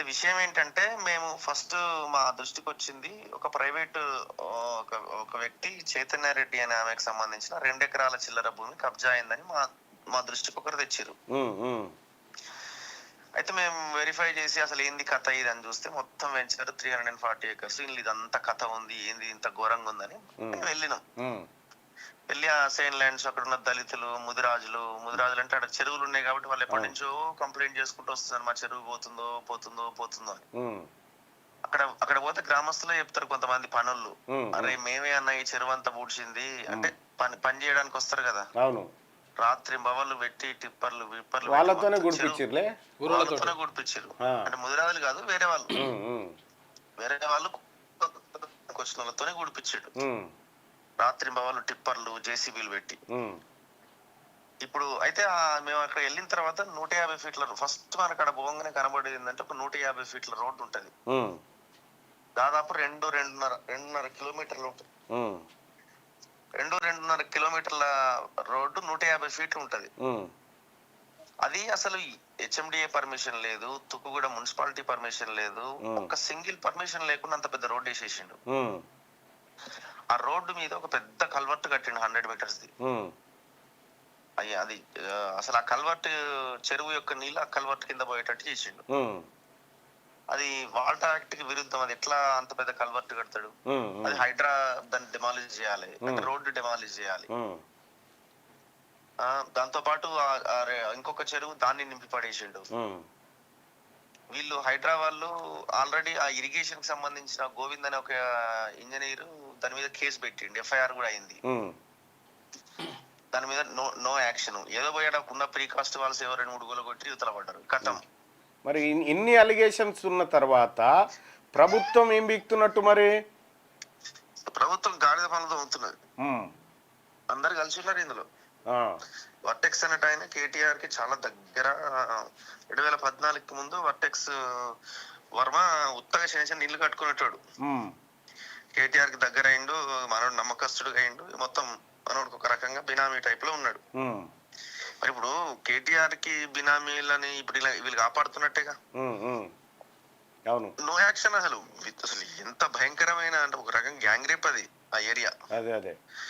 విషయం ఏంటంటే మేము ఫస్ట్ మా దృష్టికొచ్చింది ఒక ప్రైవేటు ఒక ఒక వ్యక్తి చైతన్య రెడ్డి అనే ఆమెకు సంబంధించిన 2 ఎకరాల చిల్లర భూమి కబ్జా అయిందని మా మా దృష్టికి ఒకరు తెచ్చిర్రు. హ్మ్. హ్మ్. అయితే మేము వెరిఫై చేసి అసలు ఏంది కథ ఇది అని చూస్తే మొత్తం వెంచర్ 340 acres ఇదంతా కథ ఉంది, ఏంది ఇంత ఘోరంగా ఉందని హ్మ్. వెళ్ళినాం. హ్మ్. వెళ్ళి ఆ సెయిన్ ల్యాండ్స్ అక్కడ ఉన్న దళితులు, ముదిరాజులు అంటే అక్కడ చెరువులు ఉన్నాయి కాబట్టి వాళ్ళు ఎప్పటి అవును. నుంచో కంప్లైంట్ చేసుకుంటూ వస్తున్నారు, మా చెరువు పోతుందో పోతుందో పోతుందో అని. హ్మ్. అక్కడ అక్కడ పోతే గ్రామస్తులే చెప్తారు కొంతమంది పనులు, హ్మ్. అరే హ్మ్. మేమే అన్న ఈ చెరువు అంతా పూడ్చింది అంటే హ్మ్. పని చేయడానికి వస్తారు కదా. అవును. రాత్రి బవళ్ళు పెట్టి టిప్పర్లు విప్పర్లు పెట్టి వాళ్ళతోనే మొత్తం చెరువు గుడిపిచ్చిర్రులే. వాళ్ళతోనే గుడిపించారు. ఆ! అంటే ముదిరాజులు కాదు, వేరే వాళ్ళు హ్మ్. హ్మ్. వేరే వాళ్ళు వచ్చిన వాళ్ళతోనే గుడిపించాడు. హ్మ్. రాత్రి బవళ్ళు టిప్పర్లు జేసీబీలు పెట్టి. హ్మ్. ఇప్పుడు అయితే మేము అక్కడ వెళ్ళిన తర్వాత 150 ఫీట్ల ఫస్ట్ మనకు అక్కడ పోగానే కనబడేది ఏంటంటే ఒక 150 ఫీట్ల రోడ్డు ఉంటది. హ్మ్. దాదాపు 2.5 కిలోమీటర్లు ఉంటుంది. హ్మ్. 2.5 కిలోమీటర్ల రోడ్డు 150 ఫీట్లు ఉంటది. హ్మ్. అది అసలు హెచ్ఎండిఏ పర్మిషన్ లేదు, తుక్కుగూడ మున్సిపాలిటీ పర్మిషన్ లేదు, హ్మ్. ఒక్క సింగిల్ పర్మిషన్ లేకుండా అంత పెద్ద రోడ్డు వేసేసిండు. హ్మ్. ఆ రోడ్డు మీద ఒక పెద్ద కల్వర్ట్ కట్టిండు 100 మీటర్స్ ది. హ్మ్. అయ్యా అది అసలు ఆ కల్వర్ట్ చెరువు యొక్క నీళ్ళు ఆ కల్వర్ట్ కింద పోయేటట్టు చేసిండు. హ్మ్. అది వాటర్ యాక్ట్ కి విరుద్ధం. అది ఎట్లా అంత పెద్ద కల్వర్ట్ కడతాడు? హ్మ్. అది హ్మ్. హైడ్రా దాన్ని డెమాలిష్ చేయాలి, అంటే హ్మ్. రోడ్డు డెమాలిష్ చేయాలి. హ్మ్. దాంతో పాటు ఇంకొక చెరువు దాన్ని నింపి పడేసిండు. హ్మ్. వీళ్ళు హైడ్రా వాళ్ళు ఆల్రెడీ ఆ ఇరిగేషన్ కి సంబంధించిన గోవింద్ అనే ఒక ఇంజనీర్ దాని మీద కేసు పెట్టిండు, ఎఫ్ఐఆర్ కూడా అయింది. హ్మ్. దాని మీద నో నో యాక్షన్. ఏదో పోయాడు ఉన్న ప్రీ కాస్ట్ వాళ్ళస్ ఎవరు 2-3 గోలు కొట్టి యువతల పడ్డారు, కథం. మరి ఇన్ని అలిగేషన్స్ ఉన్న తర్వాత ప్రభుత్వం ఏం బిక్తున్నట్టు మరి? ప్రభుత్వం గాడిద పనులతో అవుతున్నది. హ్మ్. అందరు కలిసి ఉన్నారు ఇందులో. ఆ! వర్టెక్స్ అన్నట్టు ఆయన కేటీఆర్ కి చాలా దగ్గర. 2014కి ముందు వర్టెక్స్ వర్మ ఉత్తగా చిన్న ఇల్లు కట్టుకునేటాడు. హ్మ్. కేటీఆర్ కి దగ్గర అయిండు, మనోడు నమ్మకస్తుడుగా అయిండు. మొత్తం మనోడికి ఒక రకంగా బినామీ టైప్ లో ఉన్నాడు. హ్మ్. మరి ఇప్పుడు కేటీఆర్ కి బినామీలని ఇప్పుడు వీళ్ళు కాపాడుతున్నట్టేగా. హ్మ్. హ్మ్. అవును. No action. అసలు ఎంత భయంకరమైన అంటే ఒక రకంగా గ్యాంగ్ రేప్ అది ఆ ఏరియా. అదే. అదే.